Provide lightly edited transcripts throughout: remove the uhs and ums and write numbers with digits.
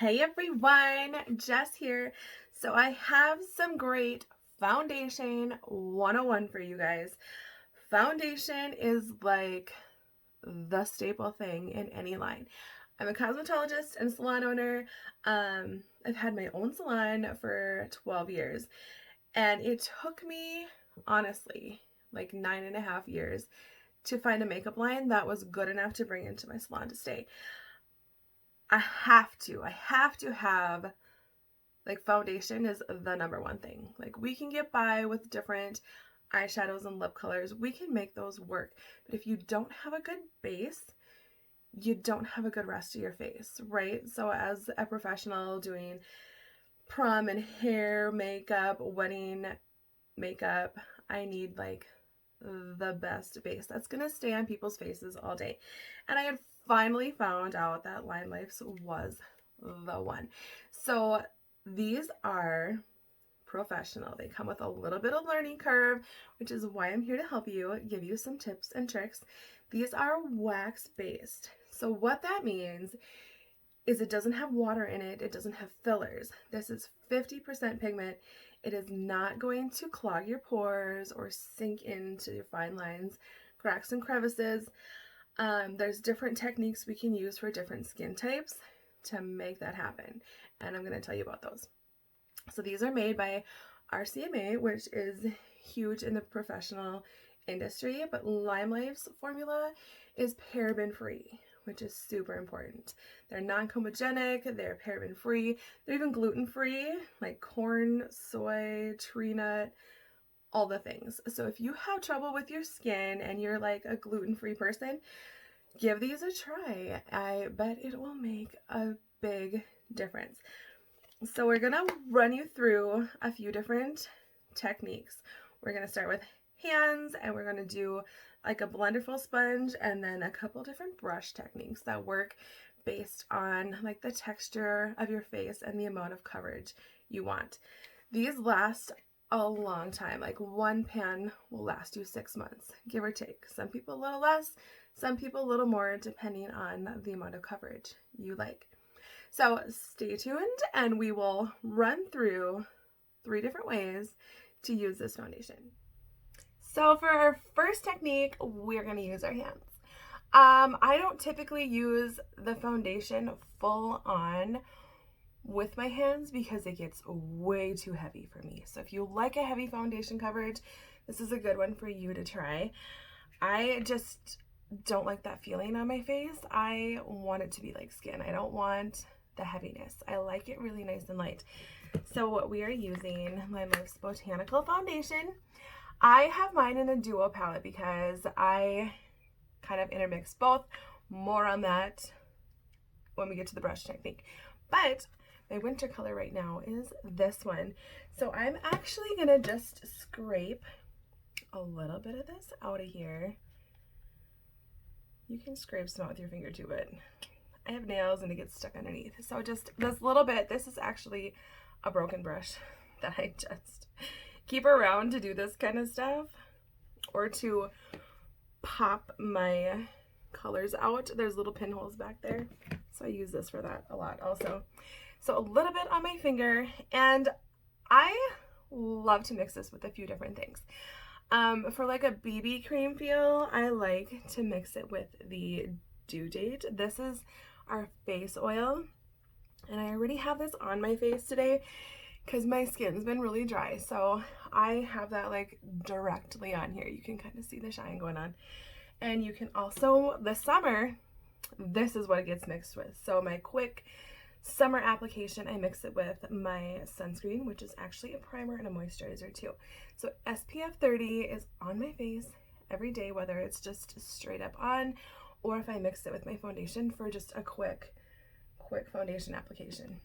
Hey everyone, Jess here. So I have some great foundation 101 for you guys. Foundation is like the staple thing in any line. I'm a cosmetologist and salon owner. I've had my own salon for 12 years, and it took me, honestly, like 9.5 years to find a makeup line that was good enough to bring into my salon to stay. I have to have, like, foundation is the number one thing. Like, we can get by with different eyeshadows and lip colors. We can make those work. But if you don't have a good base, you don't have a good rest of your face, right? So as a professional doing prom and hair makeup, wedding makeup, I need like the best base that's gonna stay on people's faces all day. And I had finally found out that LimeLife's was the one. So these are professional. They come with a little bit of learning curve, which is why I'm here to help you, give you some tips and tricks. These are wax based. So what that means is it doesn't have water in it. It doesn't have fillers. This is 50% pigment. It is not going to clog your pores or sink into your fine lines, cracks, and crevices. There's different techniques we can use for different skin types to make that happen, and I'm going to tell you about those. So these are made by RCMA, which is huge in the professional industry, but LimeLife's formula is paraben free, which is super important. They're non-comedogenic, they're paraben free, they're even gluten free, like corn, soy, tree nut, all the things. So if you have trouble with your skin and you're like a gluten-free person, give these a try. I bet it will make a big difference. So we're gonna run you through a few different techniques. We're gonna start with hands, and we're gonna do like a blenderful sponge, and then a couple different brush techniques that work based on like the texture of your face and the amount of coverage you want. These last a long time. Like one pan will last you 6 months, give or take. Some people a little less, some people a little more, depending on the amount of coverage you like. So stay tuned, and we will run through 3 different ways to use this foundation. So for our first technique, we're going to use our hands. I don't typically use the foundation full on with my hands because it gets way too heavy for me. So if you like a heavy foundation coverage, this is a good one for you to try. I just don't like that feeling on my face. I want it to be like skin. I don't want the heaviness. I like it really nice and light. So what we are using, LimeLife's Botanical foundation. I have mine in a duo palette because I kind of intermix both. More on that when we get to the brush technique. But my winter color right now is this one. So I'm actually gonna just scrape a little bit of this out of here. You can scrape some out with your finger too, but I have nails and it gets stuck underneath. So just this little bit. This is actually a broken brush that I just keep around to do this kind of stuff, or to pop my colors out. There's little pinholes back there, so I use this for that a lot also. So a little bit on my finger, and I love to mix this with a few different things. For like a BB cream feel, I like to mix it with the Due Date. This is our face oil, and I already have this on my face today because my skin's been really dry, so I have that like directly on here. You can kind of see the shine going on. And you can also, this summer, this is what it gets mixed with. So my quick summer application, I mix it with my sunscreen, which is actually a primer and a moisturizer too. So SPF 30 is on my face every day, whether it's just straight up on, or if I mix it with my foundation for just a quick foundation application.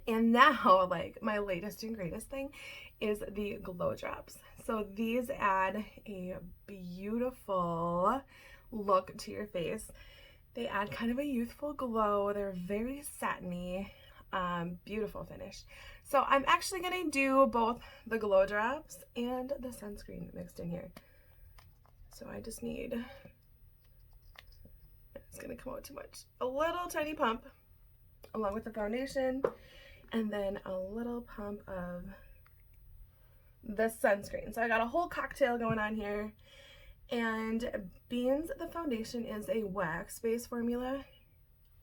And now, like, my latest and greatest thing is the glow drops. So these add a beautiful look to your face. They add kind of a youthful glow. They're very satiny, beautiful finish. So I'm actually gonna do both the glow drops and the sunscreen mixed in here. So I just need, it's gonna come out too much, a little tiny pump. along with the foundation, and then a little pump of the sunscreen. So I got a whole cocktail going on here. And Beans, the foundation is a wax-based formula.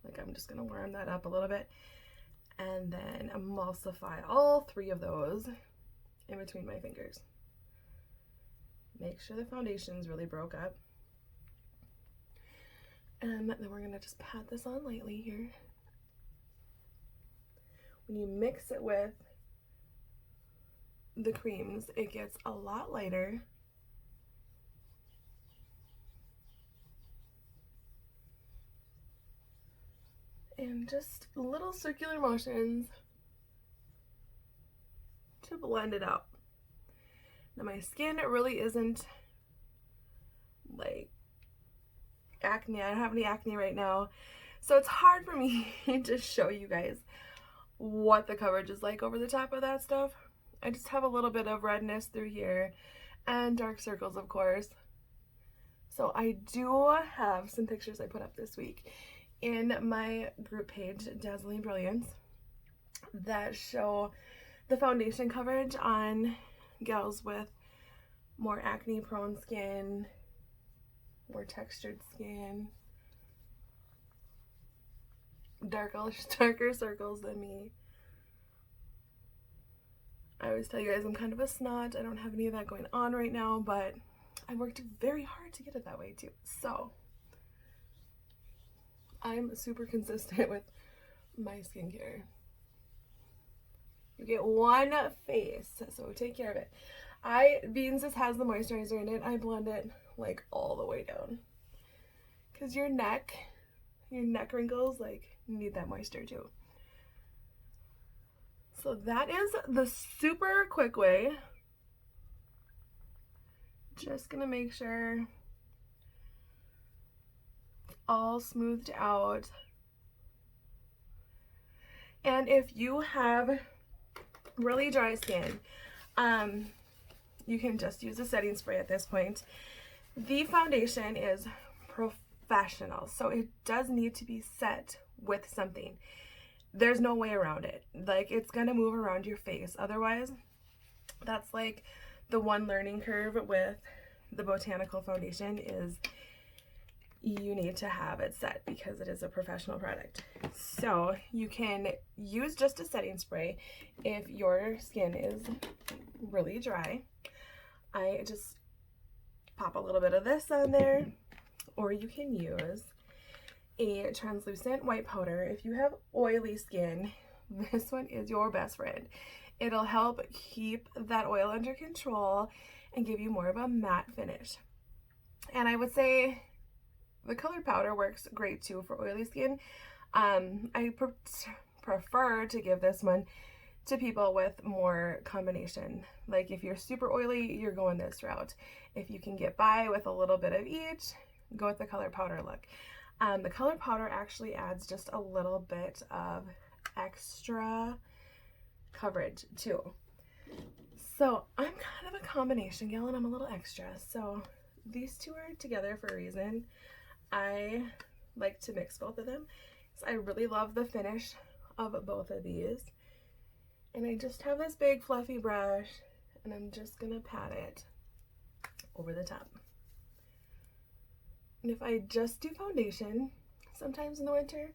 Like, I'm just gonna warm that up a little bit and then emulsify all three of those in between my fingers. Make sure the foundation's really broke up. And then we're gonna just pat this on lightly here. When you mix it with the creams, it gets a lot lighter. And just little circular motions to blend it out. Now my skin really isn't like acne. I don't have any acne right now, so it's hard for me to show you guys what the coverage is like over the top of that stuff. I just have a little bit of redness through here and dark circles, of course. So I do have some pictures I put up this week in my group page, Dazzling Brilliance, that show the foundation coverage on gals with more acne prone skin, more textured skin, darker circles than me. I always tell you guys I'm kind of a snot. I don't have any of that going on right now, but I worked very hard to get it that way too. So I'm super consistent with my skincare. You get one face, so take care of it. Beans just has the moisturizer in it. I blend it like all the way down. Because your neck wrinkles, like, need that moisture too. So that is the super quick way. Just gonna make sure it's all smoothed out. And if you have really dry skin, you can just use a setting spray at this point. The foundation is professional, so it does need to be set with something. There's no way around it. Like, it's gonna move around your face. Otherwise, that's like the one learning curve with the Botanical foundation is you need to have it set because it is a professional product. So you can use just a setting spray if your skin is really dry. I just pop a little bit of this on there, or you can use a translucent white powder. If you have oily skin, this one is your best friend. It'll help keep that oil under control and give you more of a matte finish. And I would say the colored powder works great too for oily skin. I prefer to give this one to people with more combination. Like, if you're super oily, you're going this route. If you can get by with a little bit of each, go with the colored powder look. The colored powder actually adds just a little bit of extra coverage too. So I'm kind of a combination gal and I'm a little extra. So these two are together for a reason. I like to mix both of them. So I really love the finish of both of these. And I just have this big fluffy brush and I'm just gonna pat it over the top. And if I just do foundation, sometimes in the winter,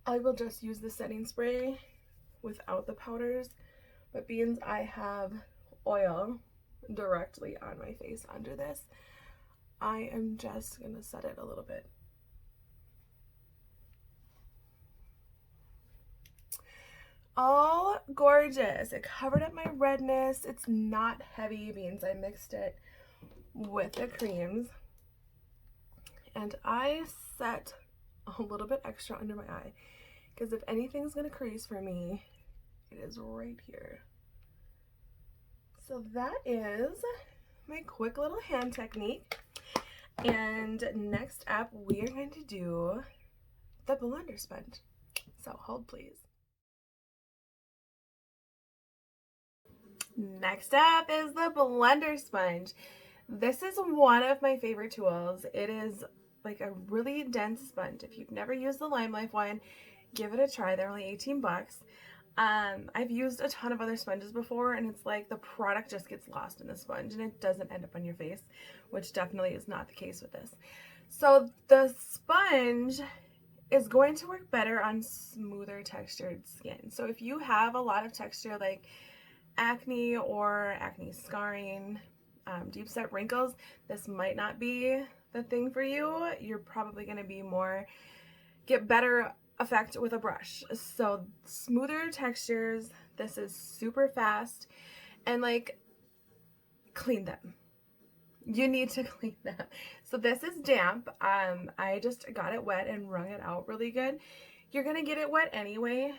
I will just use the setting spray without the powders. But being I have oil directly on my face under this, I am just gonna set it a little bit. All gorgeous. It covered up my redness. It's not heavy beans. I mixed it with the creams. And I set a little bit extra under my eye because if anything's gonna crease for me, it is right here. So that is my quick little hand technique. And next up, we are going to do the blender sponge. So hold please. Next up is the blender sponge. This is one of my favorite tools. It is like a really dense sponge. If you've never used the LimeLife one, Give it a try. They're only 18 bucks. I've used a ton of other sponges before, and it's like the product just gets lost in the sponge and it doesn't end up on your face, which definitely is not the case with this. So the sponge is going to work better on smoother textured skin. So if you have a lot of texture like acne or acne scarring, deep set wrinkles, this might not be the thing for you. You're probably going to be get better effect with a brush. So smoother textures, this is super fast, and like clean them. You need to clean them. So this is damp. I just got it wet and wrung it out really good. You're gonna get it wet anyway.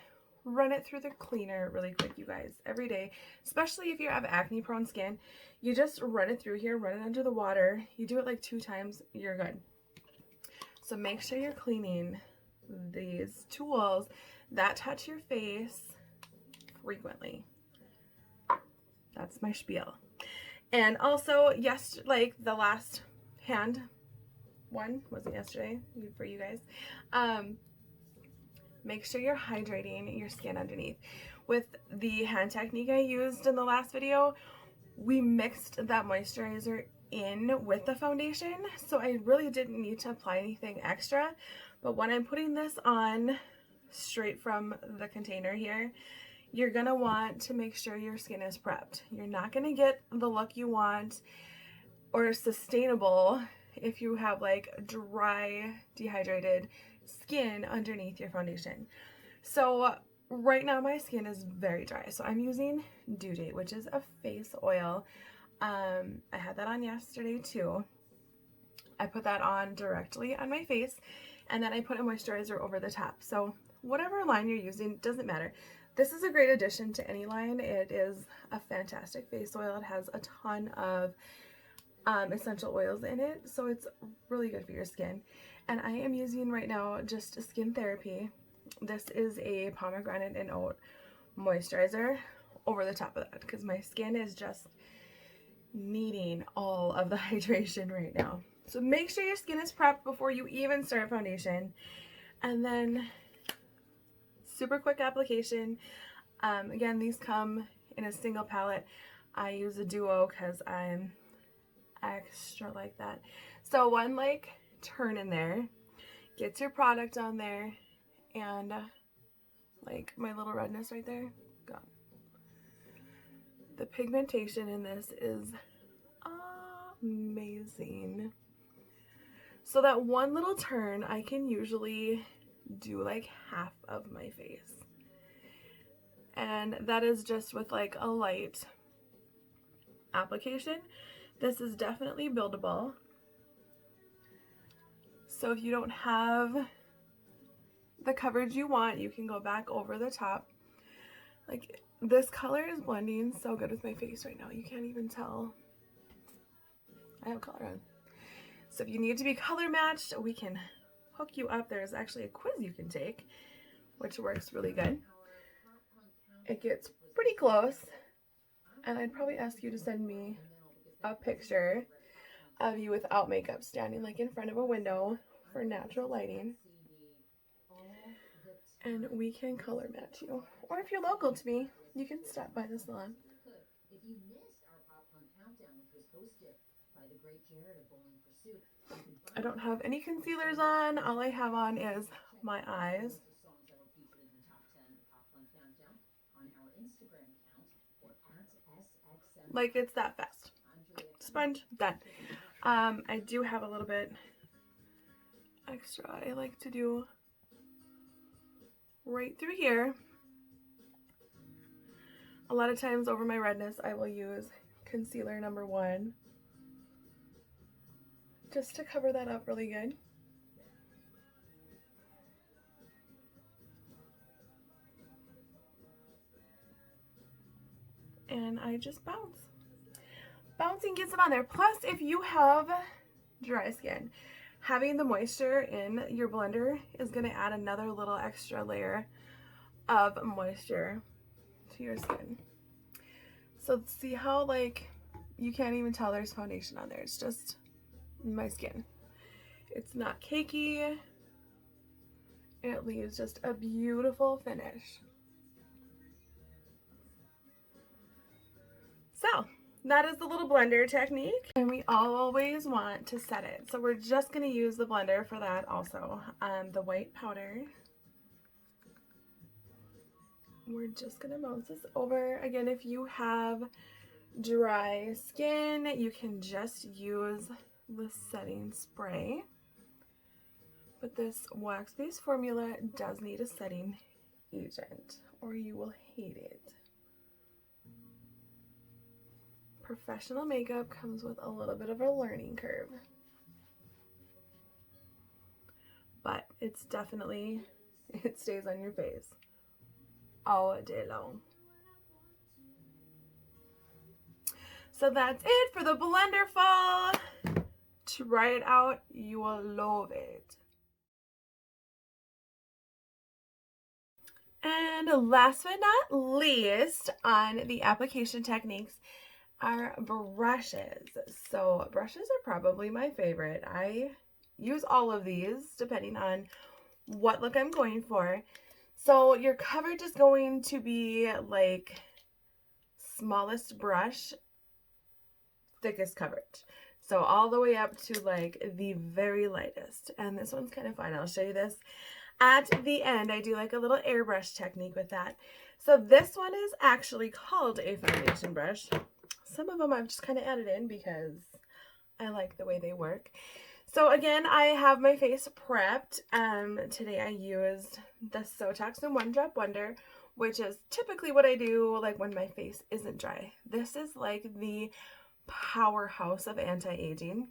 Run it through the cleaner really quick, you guys, every day, especially if you have acne prone skin. You just run it through here, run it under the water. You do it like 2 times, you're good. So make sure you're cleaning these tools that touch your face frequently. That's my spiel. And also, yes, like the last hand one wasn't yesterday for you guys. Make sure you're hydrating your skin underneath. With the hand technique I used in the last video, we mixed that moisturizer in with the foundation, so I really didn't need to apply anything extra. But when I'm putting this on straight from the container here, you're gonna want to make sure your skin is prepped. You're not gonna get the look you want or sustainable if you have like dry, dehydrated skin underneath your foundation. So right now my skin is very dry, so I'm using Due Date, which is a face oil. I had that on yesterday too. I put that on directly on my face, and then I put a moisturizer over the top. So whatever line you're using, doesn't matter. This is a great addition to any line. It is a fantastic face oil. It has a ton of essential oils in it, so it's really good for your skin. And I am using right now just Skin Therapy. This is a pomegranate and oat moisturizer over the top of that because my skin is just needing all of the hydration right now. So make sure your skin is prepped before you even start foundation. And then super quick application. Again, these come in a single palette. I use a duo because I'm extra like that. So one like turn in there, gets your product on there, and like my little redness right there, gone. The pigmentation in this is amazing. So that one little turn, I can usually do like half of my face. And that is just with like a light application. This is definitely buildable. So if you don't have the coverage you want, you can go back over the top. Like this color is blending so good with my face right now. You can't even tell I have color on. So if you need to be color matched, we can hook you up. There's actually a quiz you can take, which works really good. It gets pretty close, and I'd probably ask you to send me a picture of you without makeup, standing like in front of a window for natural lighting, and we can color match you. Or if you're local to me, you can stop by the salon. I don't have any concealers on. All I have on is my eyes. Like it's that fast. Sponge, done. I do have a little bit extra I like to do right through here. A lot of times over my redness, I will use concealer number 1 just to cover that up really good. And I just bounce. Bouncing gets it on there. Plus, if you have dry skin, having the moisture in your blender is going to add another little extra layer of moisture to your skin. So see how like you can't even tell there's foundation on there. It's just my skin. It's not cakey. it leaves just a beautiful finish. So that is the little blender technique, and we always want to set it. So we're just going to use the blender for that also. The white powder. We're just going to bounce this over. Again, if you have dry skin, you can just use the setting spray. But this wax-based formula does need a setting agent, or you will hate it. Professional makeup comes with a little bit of a learning curve, but it's definitely, it stays on your face all day long. So that's it for the blender fall. Try it out, you will love it. And last but not least on the application techniques are brushes. So brushes are probably my favorite. I use all of these depending on what look I'm going for. So your coverage is going to be like smallest brush, thickest coverage. So all the way up to like the very lightest. And this one's kind of fun. I'll show you this at the end. I do like a little airbrush technique with that. So this one is actually called a foundation brush. Some of them I've just kind of added in because I like the way they work. So again, I have my face prepped. Today I used the Sotox and One Drop Wonder, which is typically what I do like when my face isn't dry. This is like the powerhouse of anti-aging.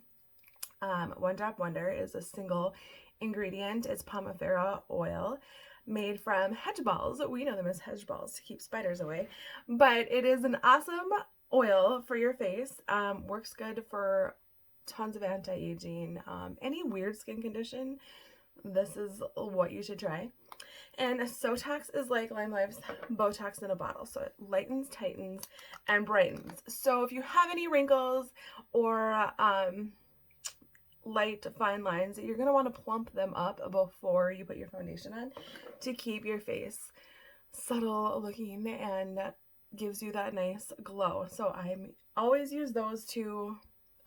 One Drop Wonder is a single ingredient. It's Pomifera oil made from hedge balls. We know them as hedge balls to keep spiders away, but it is an awesome oil for your face. Works good for tons of anti-aging. Any weird skin condition, this is what you should try. And Sotox is like LimeLife's Botox in a bottle. So it lightens, tightens, and brightens. So if you have any wrinkles or light fine lines, you're going to want to plump them up before you put your foundation on to keep your face subtle looking and gives you that nice glow. So I always use those two,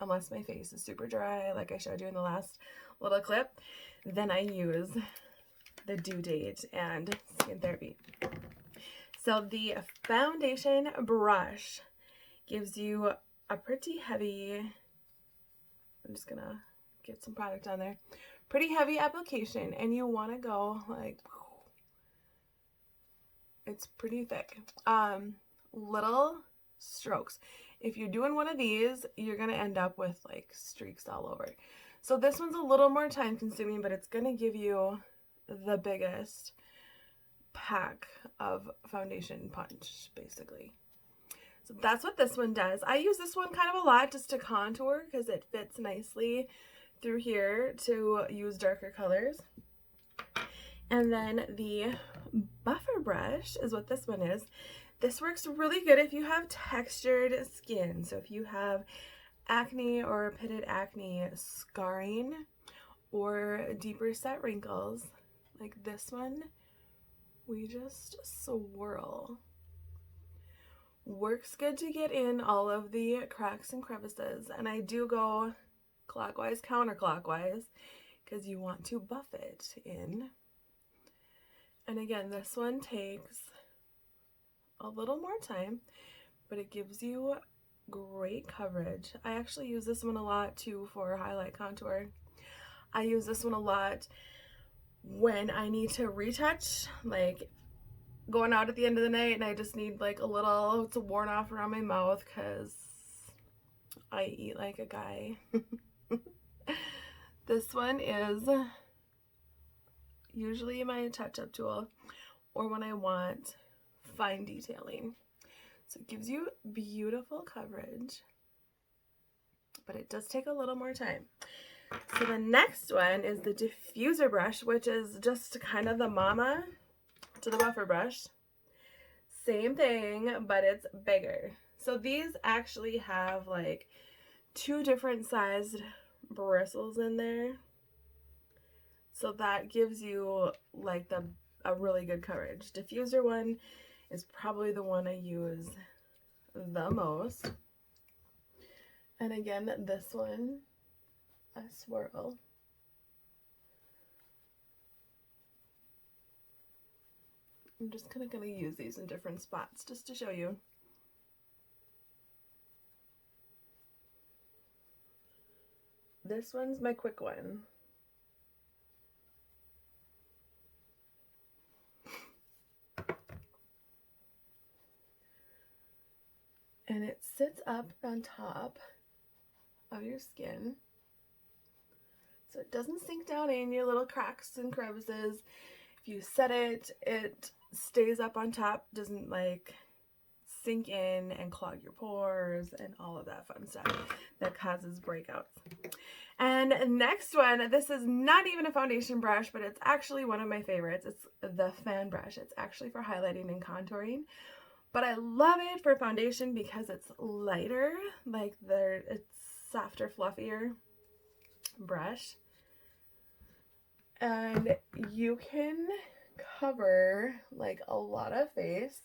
unless my face is super dry like I showed you in the last little clip. Then I use the Due Date and Skin Therapy. So the foundation brush gives you a pretty heavy, I'm just gonna get some product on there, pretty heavy application, and you want to go like, it's pretty thick. Little strokes. If you're doing one of these, you're gonna end up with like streaks all over. So this one's a little more time consuming, but it's gonna give you the biggest pack of foundation punch, basically. So that's what this one does. I use this one kind of a lot just to contour because it fits nicely through here to use darker colors. And then the buffer brush is what this one is. This works really good if you have textured skin. So if you have acne or pitted acne, scarring, or deeper set wrinkles, like this one, we just swirl. Works good to get in all of the cracks and crevices. And I do go clockwise, counterclockwise, because you want to buff it in. And again, this one takes a little more time, but it gives you great coverage. I actually use this one a lot too for highlight contour. I use this one a lot when I need to retouch, like going out at the end of the night and I just need like a little, it's worn off around my mouth because I eat like a guy. This one is usually my touch-up tool or when I want fine detailing. So it gives you beautiful coverage, but it does take a little more time. So the next one is the diffuser brush, which is just kind of the mama to the buffer brush. Same thing, but it's bigger. So these actually have like 2 different sized bristles in there. So that gives you like a really good coverage. Diffuser one is probably the one I use the most. And again, this one, I swirl. I'm just kind of going to use these in different spots just to show you. This one's my quick one. And it sits up on top of your skin, so it doesn't sink down in your little cracks and crevices. If you set it, it stays up on top, doesn't like sink in and clog your pores and all of that fun stuff that causes breakouts. And next one, this is not even a foundation brush, but it's actually one of my favorites. It's the fan brush. It's actually for highlighting and contouring, but I love it for foundation because it's lighter, like it's softer, fluffier brush, and you can cover like a lot of face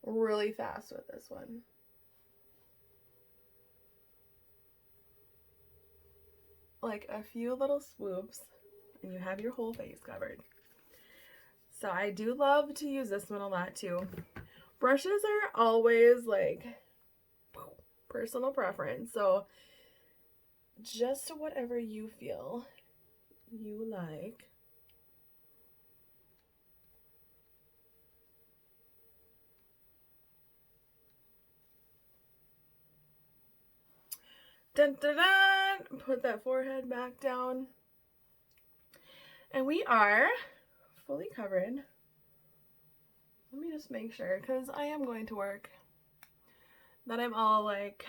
really fast with this one. Like a few little swoops and you have your whole face covered. So I do love to use this one a lot too. Brushes are always like personal preference, so just whatever you feel you like. Dun, dun, dun. Put that forehead back down. And we are fully covered. Let me just make sure, because I am going to work, that I'm all like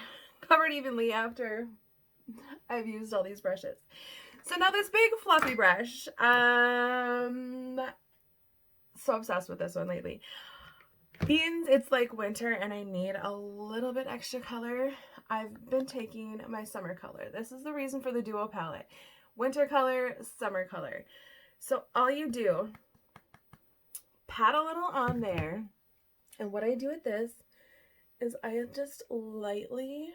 covered evenly after I've used all these brushes. So now this big fluffy brush, so obsessed with this one lately. Being it's like winter and I need a little bit extra color, I've been taking my summer color. This is the reason for the duo palette. Winter color, summer color. So all you do, pat a little on there, and what I do with this is I just lightly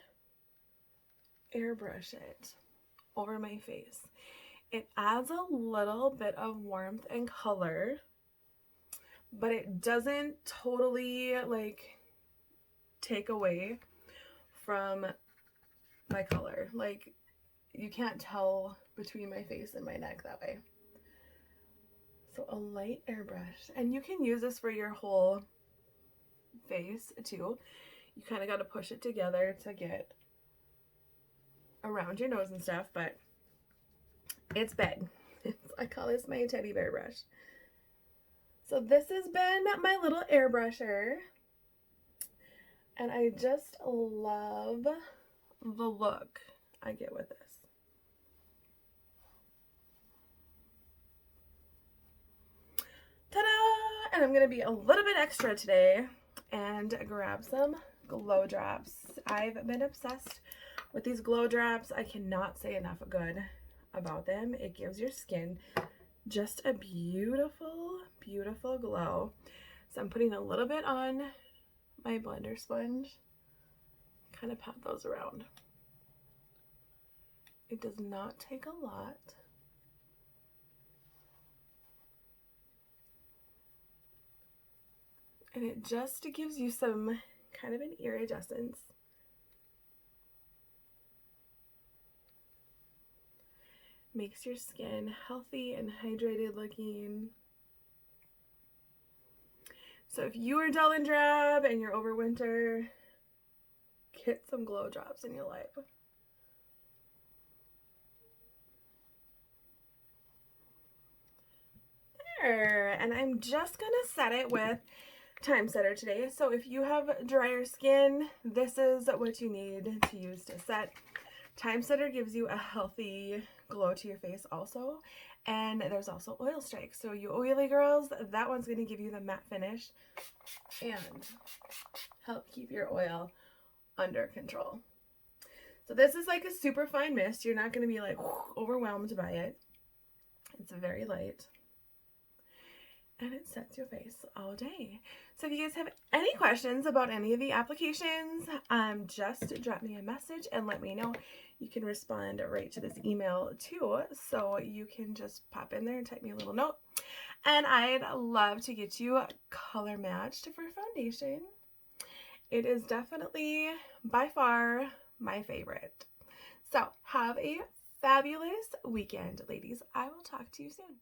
airbrush it over my face. It adds a little bit of warmth and color, but it doesn't totally like take away from my color. Like you can't tell between my face and my neck that way. So a light airbrush, and you can use this for your whole face too. You kind of got to push it together to get around your nose and stuff, but it's big. I call this my teddy bear brush. So this has been my little airbrusher, and I just love the look I get with this. Ta-da! And I'm going to be a little bit extra today and grab some glow drops. I've been obsessed with these glow drops. I cannot say enough good about them. It gives your skin just a beautiful, beautiful glow. So I'm putting a little bit on my blender sponge. Kind of pat those around. It does not take a lot. And it just gives you some kind of an iridescence. Makes your skin healthy and hydrated looking. So if you are dull and drab and you're over winter, get some glow drops in your life. There, and I'm just gonna set it with Time Setter today. So if you have drier skin, this is what you need to use to set. Time Setter gives you a healthy glow to your face also, and there's also oil strikes. So you oily girls, that one's going to give you the matte finish and help keep your oil under control. So this is like a super fine mist. You're not going to be like overwhelmed by it. It's very light. And it sets your face all day. So if you guys have any questions about any of the applications, just drop me a message and let me know. You can respond right to this email too. So you can just pop in there and type me a little note. And I'd love to get you color matched for foundation. It is definitely by far my favorite. So have a fabulous weekend, ladies. I will talk to you soon.